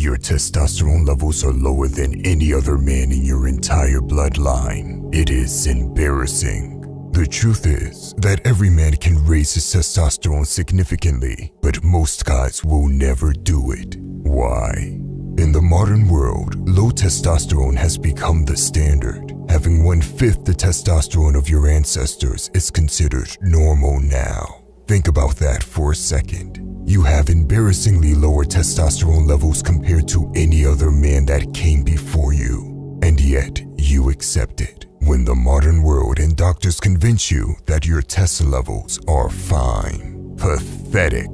your testosterone levels are lower than any other man in your entire bloodline. It is embarrassing. The truth is that every man can raise his testosterone significantly, but most guys will never do it. Why? In the modern world, low testosterone has become the standard. Having 1/5 the testosterone of your ancestors is considered normal now. Think about that for a second. You have embarrassingly lower testosterone levels compared to any other man that came before you, and yet you accept it. When the modern world and doctors convince you that your test levels are fine. Pathetic.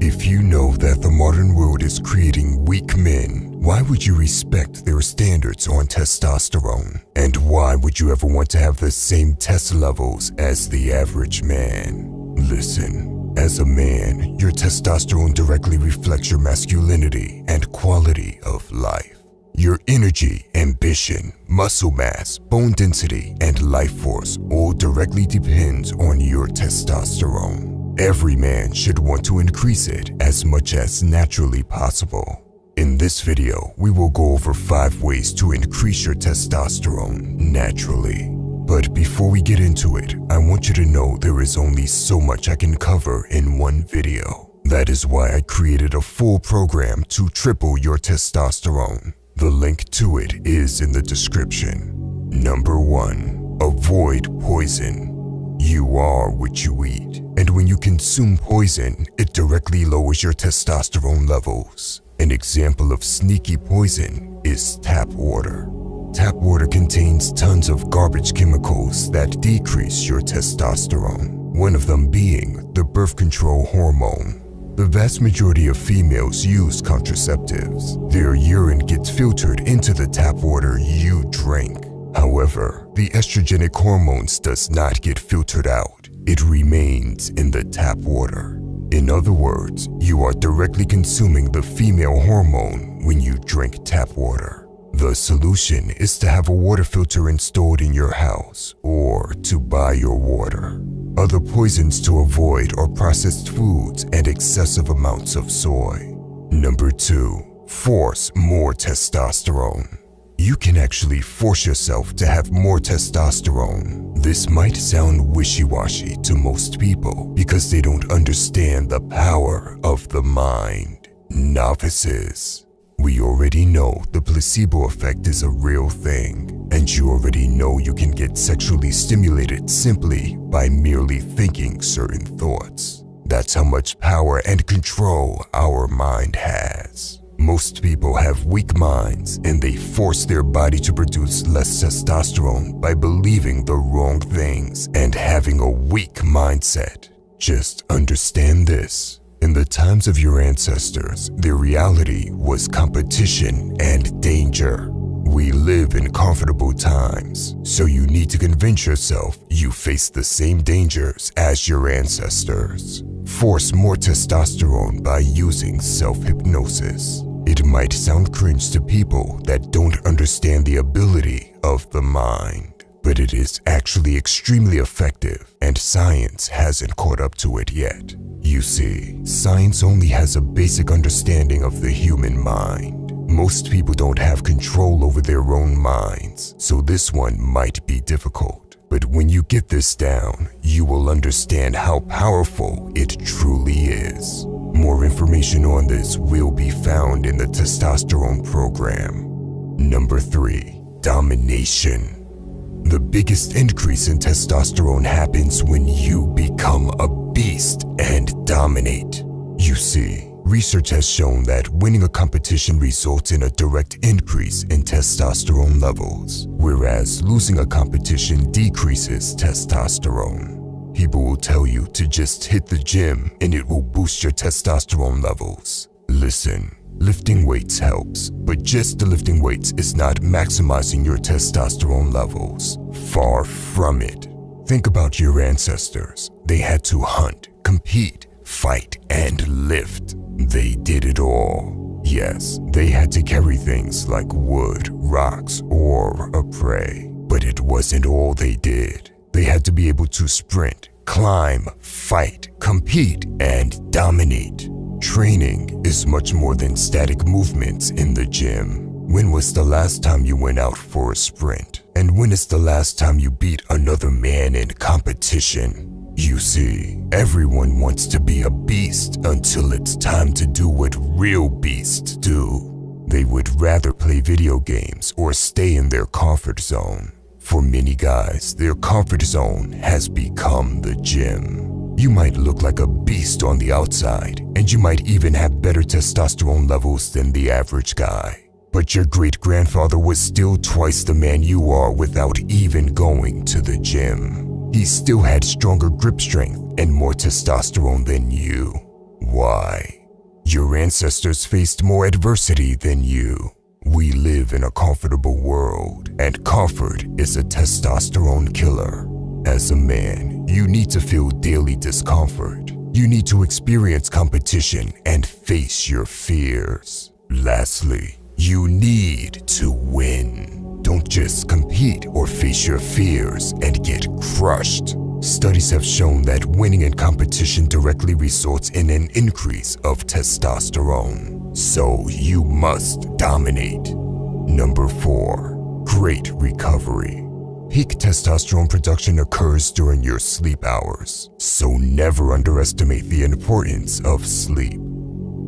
If you know that the modern world is creating weak men, why would you respect their standards on testosterone? And why would you ever want to have the same test levels as the average man? Listen, as a man, your testosterone directly reflects your masculinity and quality of life. Your energy, ambition, muscle mass, bone density, and life force all directly depends on your testosterone. Every man should want to increase it as much as naturally possible. In this video, we will go over 5 ways to increase your testosterone naturally. But before we get into it, I want you to know there is only so much I can cover in one video. That is why I created a full program to triple your testosterone. The link to it is in the description. Number 1. Avoid poison. You are what you eat, and when you consume poison, it directly lowers your testosterone levels. An example of sneaky poison is tap water. Tap water contains tons of garbage chemicals that decrease your testosterone, one of them being the birth control hormone. The vast majority of females use contraceptives. Their urine gets filtered into the tap water you drink. However, the estrogenic hormones does not get filtered out. It remains in the tap water. In other words, you are directly consuming the female hormone when you drink tap water. The solution is to have a water filter installed in your house or to buy your water. Other poisons to avoid are processed foods and excessive amounts of soy. Number 2. Force more testosterone. You can actually force yourself to have more testosterone. This might sound wishy-washy to most people because they don't understand the power of the mind. Novices. We already know the placebo effect is a real thing, and you already know you can get sexually stimulated simply by merely thinking certain thoughts. That's how much power and control our mind has. Most people have weak minds, and they force their body to produce less testosterone by believing the wrong things and having a weak mindset. Just understand this. In the times of your ancestors, their reality was competition and danger. We live in comfortable times, so you need to convince yourself you face the same dangers as your ancestors. Force more testosterone by using self-hypnosis. It might sound cringe to people that don't understand the ability of the mind, but it is actually extremely effective, and science hasn't caught up to it yet. You see, science only has a basic understanding of the human mind. Most people don't have control over their own minds, so this one might be difficult. But when you get this down, you will understand how powerful it truly is. More information on this will be found in the testosterone program. Number 3. Domination. The biggest increase in testosterone happens when you become a beast and dominate. You see, research has shown that winning a competition results in a direct increase in testosterone levels, whereas losing a competition decreases testosterone. People will tell you to just hit the gym and it will boost your testosterone levels. Listen, lifting weights helps, but just lifting weights is not maximizing your testosterone levels. Far from it. Think about your ancestors. They had to hunt, compete, fight, and lift. They did it all. Yes, they had to carry things like wood, rocks, or a prey. But it wasn't all they did. They had to be able to sprint, climb, fight, compete, and dominate. Training is much more than static movements in the gym. When was the last time you went out for a sprint? And when is the last time you beat another man in competition? You see, everyone wants to be a beast until it's time to do what real beasts do. They would rather play video games or stay in their comfort zone. For many guys, their comfort zone has become the gym. You might look like a beast on the outside, and you might even have better testosterone levels than the average guy. But your great-grandfather was still twice the man you are without even going to the gym. He still had stronger grip strength and more testosterone than you. Why? Your ancestors faced more adversity than you. We live in a comfortable world, and comfort is a testosterone killer. As a man, you need to feel daily discomfort. You need to experience competition and face your fears. Lastly, you need to win. Don't just compete or face your fears and get crushed. Studies have shown that winning in competition directly results in an increase of testosterone. So you must dominate. Number 4, great recovery. Peak testosterone production occurs during your sleep hours, so never underestimate the importance of sleep.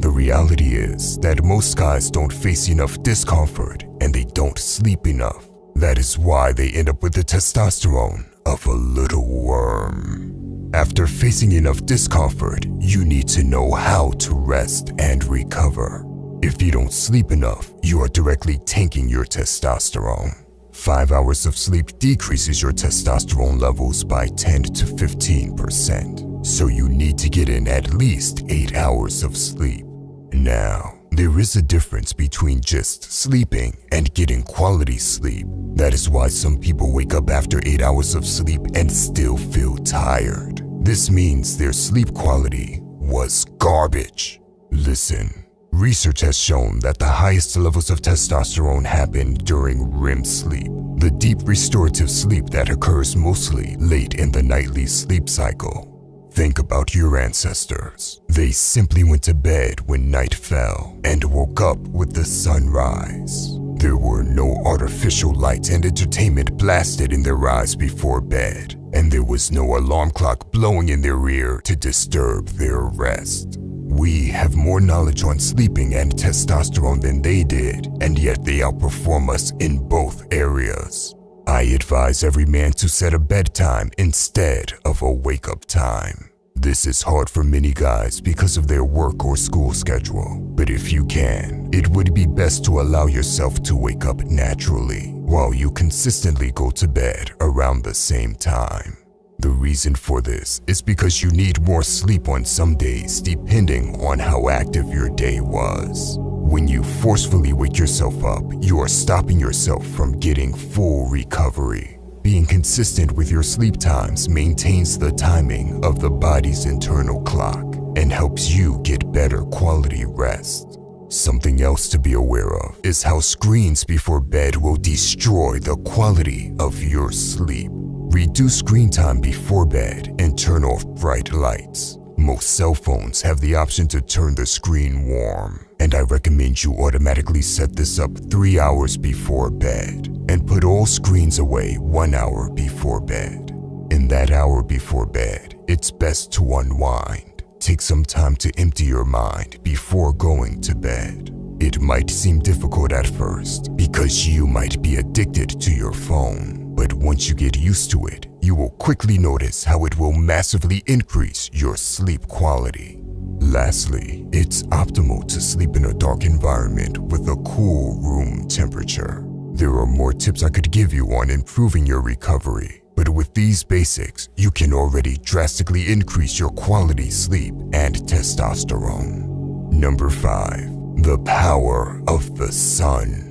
The reality is that most guys don't face enough discomfort and they don't sleep enough. That is why they end up with the testosterone of a little worm. After facing enough discomfort, you need to know how to rest and recover. If you don't sleep enough, you are directly tanking your testosterone. 5 hours of sleep decreases your testosterone levels by 10 to 15%, so you need to get in at least 8 hours of sleep. Now, there is a difference between just sleeping and getting quality sleep. That is why some people wake up after 8 hours of sleep and still feel tired. This means their sleep quality was garbage. Listen, research has shown that the highest levels of testosterone happen during REM sleep, the deep restorative sleep that occurs mostly late in the nightly sleep cycle. Think about your ancestors. They simply went to bed when night fell and woke up with the sunrise. There were no artificial light and entertainment blasted in their eyes before bed, and there was no alarm clock blowing in their ear to disturb their rest. We have more knowledge on sleeping and testosterone than they did, and yet they outperform us in both areas. I advise every man to set a bedtime instead of a wake-up time. This is hard for many guys because of their work or school schedule, but if you can, it would be best to allow yourself to wake up naturally while you consistently go to bed around the same time. The reason for this is because you need more sleep on some days depending on how active your day was. When you forcefully wake yourself up, you are stopping yourself from getting full recovery. Being consistent with your sleep times maintains the timing of the body's internal clock and helps you get better quality rest. Something else to be aware of is how screens before bed will destroy the quality of your sleep. Reduce screen time before bed and turn off bright lights. Most cell phones have the option to turn the screen warm, and I recommend you automatically set this up 3 hours before bed and put all screens away 1 hour before bed. In that hour before bed, it's best to unwind. Take some time to empty your mind before going to bed. It might seem difficult at first because you might be addicted to your phone, but once you get used to it, you will quickly notice how it will massively increase your sleep quality. Lastly, it's optimal to sleep in a dark environment with a cool room temperature. There are more tips I could give you on improving your recovery, but with these basics, you can already drastically increase your quality sleep and testosterone. Number 5, the power of the sun.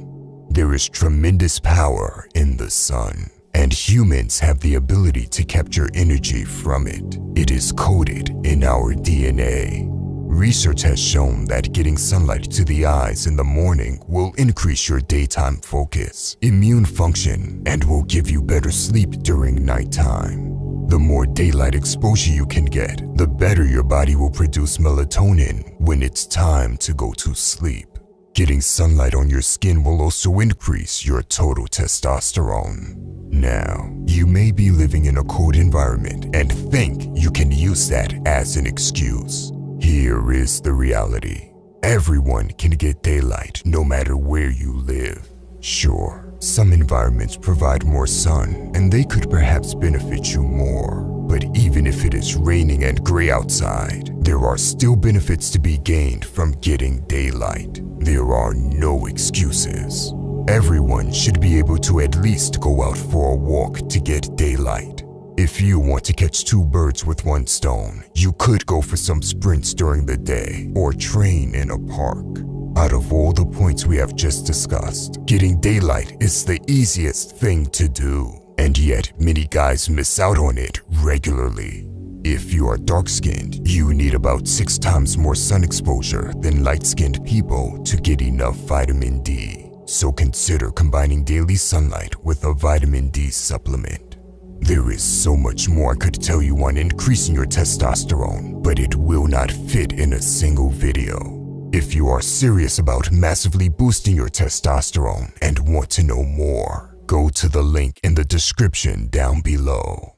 There is tremendous power in the sun, and humans have the ability to capture energy from it. It is coded in our DNA. Research has shown that getting sunlight to the eyes in the morning will increase your daytime focus, immune function, and will give you better sleep during nighttime. The more daylight exposure you can get, the better your body will produce melatonin, when it's time to go to sleep. Getting sunlight on your skin will also increase your total testosterone. Now, you may be living in a cold environment and think you can use that as an excuse. Here is the reality. Everyone can get daylight no matter where you live. Sure, some environments provide more sun and they could perhaps benefit you more. But even if it is raining and gray outside, there are still benefits to be gained from getting daylight. There are no excuses. Everyone should be able to at least go out for a walk to get daylight. If you want to catch two birds with one stone, you could go for some sprints during the day or train in a park. Out of all the points we have just discussed, getting daylight is the easiest thing to do. And yet, many guys miss out on it regularly. If you are dark-skinned, you need about 6 times more sun exposure than light-skinned people to get enough vitamin D. So consider combining daily sunlight with a vitamin D supplement. There is so much more I could tell you on increasing your testosterone, but it will not fit in a single video. If you are serious about massively boosting your testosterone and want to know more, go to the link in the description down below.